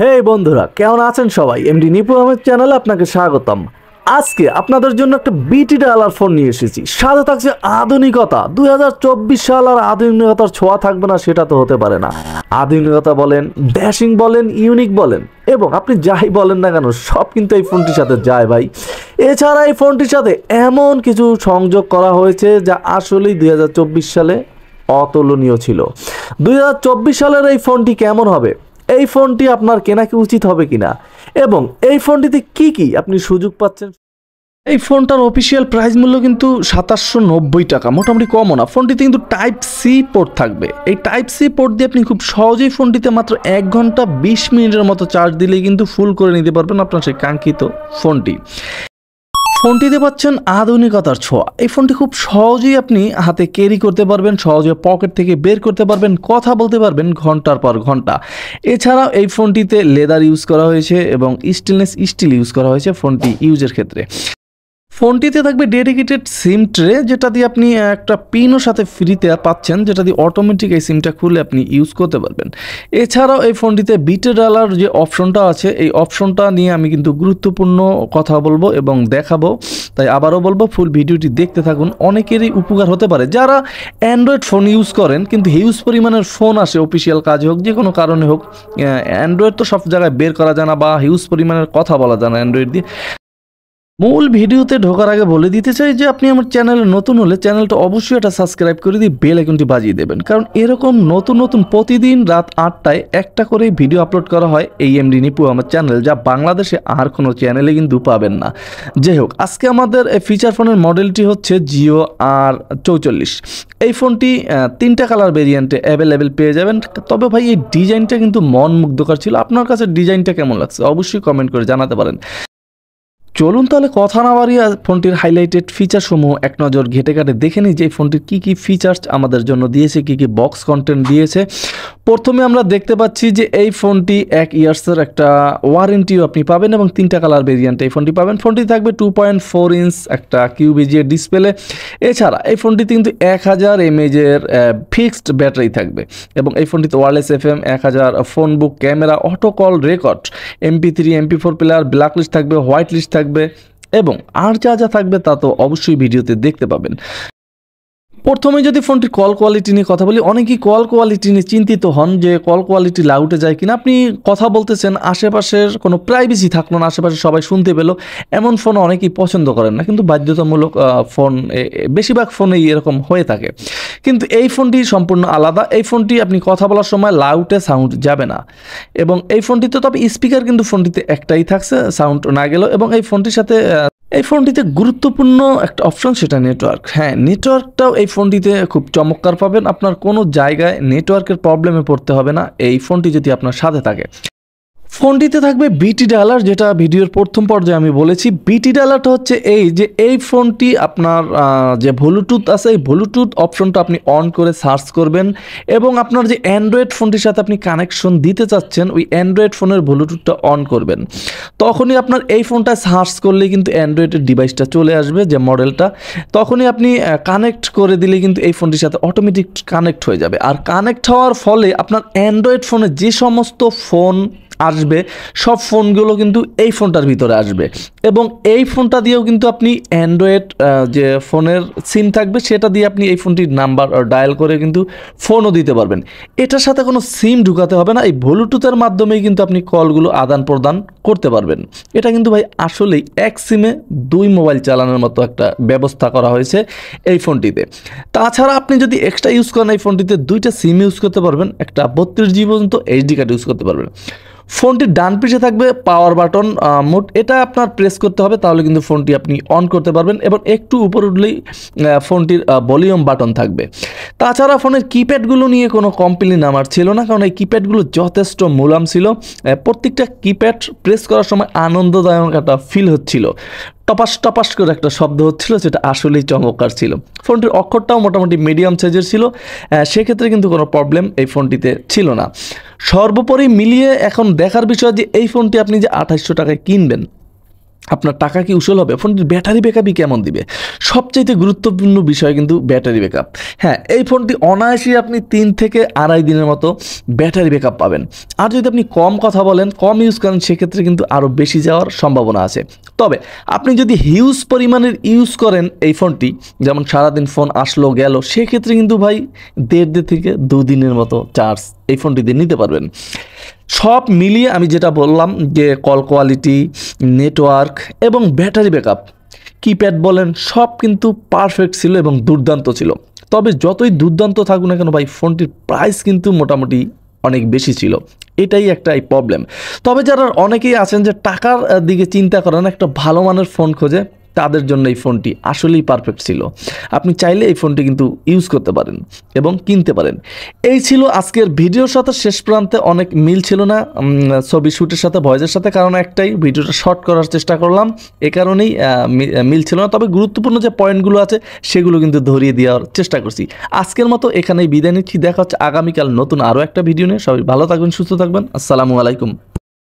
হে বন্ধুরা, কেমন আছেন সবাই? এমডি নিপু আহমেদ চ্যানেলে আপনাকে স্বাগতম। আজকে আপনাদের জন্য একটা বিটি ডায়ালার ফোন নিয়ে এসেছি। সাথে থাকছে আধুনিকতা। 2024 সাল আর আধুনিকতার ছোঁয়া থাকবে না সেটা তো হতে পারে না। আধুনিকতা বলেন, ড্যাশিং বলেন, ইউনিক বলেন এবং আপনি যাই বলেন না কেন সব কিন্তু এই ফোনটির সাথে যায় ভাই। এছাড়া এই ফোনটির সাথে এমন কিছু সংযোগ করা হয়েছে যা আসলেই 2024 সালে অতুলনীয় ছিল। 2024 সালের এই ফোনটি কেমন হবে, এই ফোনটি আপনার কেনা কি উচিত হবে কিনা এবং এই ফোনটিতে কি কি আপনি সুযোগ পাচ্ছেন। এই ফোনটার অফিসিয়াল প্রাইস মূল্য কিন্তু 2790 টাকা, মোটামুটি কমও না। ফোনটিতে কিন্তু টাইপ সি পোর্ট থাকবে। এই টাইপ সি পোর্ট দিয়ে আপনি খুব সহজেই ফোনটিতে মাত্র 1 ঘন্টা 20 মিনিটের মতো চার্জ দিলেই কিন্তু ফুল করে নিতে পারবেন আপনার সেই কাঙ্ক্ষিত ফোনটি। ফোনটিতে পাচ্ছেন আধুনিকতার ছোঁয়া। এই ফোনটি খুব সহজেই আপনি হাতে ক্যারি করতে পারবেন, সহজে পকেট থেকে বের করতে পারবেন, কথা বলতে পারবেন ঘন্টার পর ঘন্টা। এছাড়াও এই ফোনটিতে লেদার ইউজ করা হয়েছে এবং স্টেনলেস স্টিল ইউজ করা হয়েছে ফোনটি ইউজের ক্ষেত্রে। ফোনটিতে থাকবে ডেডিকেটেড সিম ট্রে, যেটা দিয়ে আপনি একটা পিনও সাথে ফ্রিতে পাচ্ছেন, যেটা দিয়ে অটোমেটিক এই সিমটা খুলে আপনি ইউজ করতে পারবেন। এছাড়াও এই ফোনটিতে বিটে ডালার যে অপশনটা আছে, এই অপশনটা নিয়ে আমি কিন্তু গুরুত্বপূর্ণ কথা বলবো এবং দেখাবো, তাই আবারও বলবো ফুল ভিডিওটি দেখতে থাকুন। অনেকেরই উপকার হতে পারে যারা অ্যান্ড্রয়েড ফোন ইউজ করেন, কিন্তু হিউজ পরিমাণের ফোন আসে অফিসিয়াল কাজে হোক, যে কোনো কারণে হোক। অ্যান্ড্রয়েড তো সব জায়গায় বের করা যায় না বা হিউজ পরিমাণের কথা বলা যায় না অ্যান্ড্রয়েড দিয়ে। মূল ভিডিওতে ঢোকার আগে বলে দিতে চাই যে আপনি আমার চ্যানেলে নতুন হলে চ্যানেলটা অবশ্যই এটা সাবস্ক্রাইব করে দিয়ে বেল আইকনটি বাজিয়ে দেবেন, কারণ এরকম নতুন নতুন প্রতিদিন রাত 8টায় একটা করে ভিডিও আপলোড করা হয় এই এমডি নিপু আমার চ্যানেল, যা বাংলাদেশে আর কোনো চ্যানেলে কিন্তু পাবেন না। যাই হোক, আজকে আমাদের ফিচার ফোনের মডেলটি হচ্ছে জিও R44। এই ফোনটি 3টা কালার ভেরিয়েন্টে অ্যাভেলেবেল পেয়ে যাবেন। তবে ভাই এই ডিজাইনটা কিন্তু মন মুগ্ধকর ছিল। আপনার কাছে ডিজাইনটা কেমন লাগছে অবশ্যই কমেন্ট করে জানাতে পারেন। চলুন তাহলে কথা না বাড়িয়ে ফোনটির হাইলাইটেড ফিচারসমূহ এক নজর ঘেটে ঘাটে দেখে নিই যে এই ফোনটির কী কী ফিচার্স আমাদের জন্য দিয়েছে, কী কী বক্স কন্টেন্ট দিয়েছে। প্রথমে আমরা দেখতে পাচ্ছি যে এই ফোনটি 1 ইয়ার্সের একটা ওয়ারেন্টিও আপনি পাবেন এবং 3টা কালার ভেরিয়েন্টে এই ফোনটি পাবেন। ফোনটি থাকবে 2.4 ইঞ্চ একটা কিউবিজিএর ডিসপ্লে। এছাড়া এই ফোনটিতে কিন্তু 1000 mAh ফিক্সড ব্যাটারি থাকবে এবং এই ফোনটিতে wireless FM, 1000 phone book camera, auto call record, MP3 MP4 player, black list থাকবে, হোয়াইট লিস্ট থাকবে এবং আর যা যা থাকবে তা তো অবশ্যই ভিডিওতে দেখতে পাবেন। প্রথমে যদি ফোনটির কল কোয়ালিটি নিয়ে কথা বলি, অনেকেই কল কোয়ালিটি নিয়ে চিন্তিত হন যে কল কোয়ালিটি লাউটে যায় কিনা। আপনি কথা বলতেছেন, আশেপাশের কোনো প্রাইভেসি থাকলো না, আশেপাশে সবাই শুনতে পেলো, এমন ফোন অনেকেই পছন্দ করেন না, কিন্তু বাধ্যতামূলক ফোন বেশিরভাগ ফোনেই এরকম হয়ে থাকে। কিন্তু এই ফোনটি সম্পূর্ণ আলাদা। এই ফোনটি আপনি কথা বলার সময় লাউটে সাউন্ড যাবে না এবং এই ফোনটিতে তবে স্পিকার কিন্তু ফোনটিতে একটাই থাকছে, সাউন্ড না গেলেও। এবং এই ফোনটির সাথে এই ফোনটিতে গুরুত্বপূর্ণ একটা অপশন, সেটা নেটওয়ার্ক। হ্যাঁ, নেটওয়ার্কটাও এই ফোনটিতে খুব চমৎকার পাবেন। আপনার কোনো জায়গায় নেটওয়ার্কের প্রবলেমে পড়তে হবে না এই ফোনটি যদি আপনার সাথে থাকে। ফোনটিতে থাকবে বিটি ডায়ালার, যেটা ভিডিওর প্রথম পর্যায়ে আমি বলেছি। বিটি ডায়ালারটা হচ্ছে এই যে এই ফোনটি আপনার যে ব্লুটুথ আছে, এই ব্লুটুথ অপশনটা আপনি অন করে সার্চ করবেন এবং আপনার যে অ্যান্ড্রয়েড ফোনটির সাথে আপনি কানেকশন দিতে চাচ্ছেন ওই অ্যান্ড্রয়েড ফোনের ব্লুটুথটা অন করবেন। তখনই আপনার এই ফোনটা সার্চ করলে কিন্তু অ্যান্ড্রয়েডের ডিভাইসটা চলে আসবে, যে মডেলটা। তখনই আপনি কানেক্ট করে দিলে কিন্তু এই ফোনটির সাথে অটোমেটিক কানেক্ট হয়ে যাবে। আর কানেক্ট হওয়ার ফলে আপনার অ্যান্ড্রয়েড ফোনে যে সমস্ত ফোন আসবে সব ফোনগুলো কিন্তু এই ফোনটার ভিতরে আসবে এবং এই ফোনটা দিয়েও কিন্তু আপনি অ্যান্ড্রয়েড যে ফোনের সিম থাকবে সেটা দিয়ে আপনি এই ফোনটির নাম্বার ডায়াল করে কিন্তু ফোনও দিতে পারবেন। এটার সাথে কোনো সিম ঢুকাতে হবে না, এই ব্লুটুথের মাধ্যমেই কিন্তু আপনি কলগুলো আদান প্রদান করতে পারবেন। এটা কিন্তু ভাই আসলেই এক সিমে 2 মোবাইল চালানোর মতো একটা ব্যবস্থা করা হয়েছে এই ফোনটিতে। তাছাড়া আপনি যদি এক্সট্রা ইউজ করেন এই ফোনটিতে 2টা সিম ইউজ করতে পারবেন, একটা 32GB পর্যন্ত এইচডি কার্ড ইউজ করতে পারবেন। ফোনটির ডান পিছে থাকবে পাওয়ার বাটন মোড, এটা আপনার প্রেস করতে হবে, তাহলে কিন্তু ফোনটি আপনি অন করতে পারবেন এবং একটু উপর উঠলেই ফোনটির ভলিউম বাটন থাকবে। তাছাড়া ফোনের কিপ্যাডগুলো নিয়ে কোনো কমপ্লেইন আমার ছিল না, কারণ এই কিপ্যাডগুলো যথেষ্ট মোলাম ছিল। প্রত্যেকটা কিপ্যাড প্রেস করার সময় আনন্দদায়ক একটা ফিল হচ্ছিল, টপাস টপাস করে একটা শব্দ হচ্ছিল, যেটা আসলেই চমৎকার ছিল। ফোনটির অক্ষরটাও মোটামুটি মিডিয়াম সাইজের ছিল, সেক্ষেত্রে কিন্তু কোনো প্রবলেম এই ফোনটিতে ছিল না। সর্বোপরি মিলিয়ে এখন দেখার বিষয় যে এই ফোনটি আপনি যে 2800 টাকায় কিনবেন, আপনার টাকা কি উসুল হবে, ফোনটির ব্যাটারি ব্যাকআপই কেমন দিবে, সবচাইতে গুরুত্বপূর্ণ বিষয় কিন্তু ব্যাটারি ব্যাকআপ। হ্যাঁ, এই ফোনটি অনায়াসেই আপনি 3 থেকে আড়াই দিনের মতো ব্যাটারি ব্যাকআপ পাবেন। আর যদি আপনি কম কথা বলেন, কম ইউজ করেন, সেক্ষেত্রে কিন্তু আরও বেশি যাওয়ার সম্ভাবনা আছে। তবে আপনি যদি হিউজ পরিমাণের ইউজ করেন এই ফোনটি, যেমন সারাদিন ফোন আসলো গেল, সেক্ষেত্রে কিন্তু ভাই 1.5 থেকে 2 দিনের মতো চার্জ এই ফোনটি দিয়ে নিতে পারবেন। সব মিলিয়ে আমি যেটা বললাম যে কল কোয়ালিটি, নেটওয়ার্ক এবং ব্যাটারি ব্যাকআপ, কিপ্যাড বলেন, সব কিন্তু পারফেক্ট ছিল এবং দুর্দান্ত ছিল। তবে যতই দুর্দান্ত থাকুক না কেন ভাই, ফোনটির প্রাইস কিন্তু মোটামুটি অনেক বেশি ছিল, এটাই একটা প্রবলেম। তবে যারা অনেকেই আছেন যে টাকার দিকে চিন্তা করেন, একটা ভালো মানের ফোন খোঁজে, তাদের জন্য এই ফোনটি আসলেই পারফেক্ট ছিল। আপনি চাইলে এই ফোনটি কিন্তু ইউজ করতে পারেন এবং কিনতে পারেন। এই ছিল আজকের ভিডিওর সাথে শেষ প্রান্তে অনেক মিল ছিল না ছবি শ্যুটের সাথে, ভয়েসের সাথে, কারণ একটাই ভিডিওটা শর্ট করার চেষ্টা করলাম, এ কারণেই মিল ছিল না। তবে গুরুত্বপূর্ণ যে পয়েন্টগুলো আছে সেগুলো কিন্তু ধরিয়ে দেওয়ার চেষ্টা করছি। আজকের মতো এখানেই বিদায় নিচ্ছি, দেখা হচ্ছে আগামীকাল নতুন আরও একটা ভিডিও নিয়ে। সবাই ভালো থাকবেন, সুস্থ থাকবেন, আসসালামু আলাইকুম।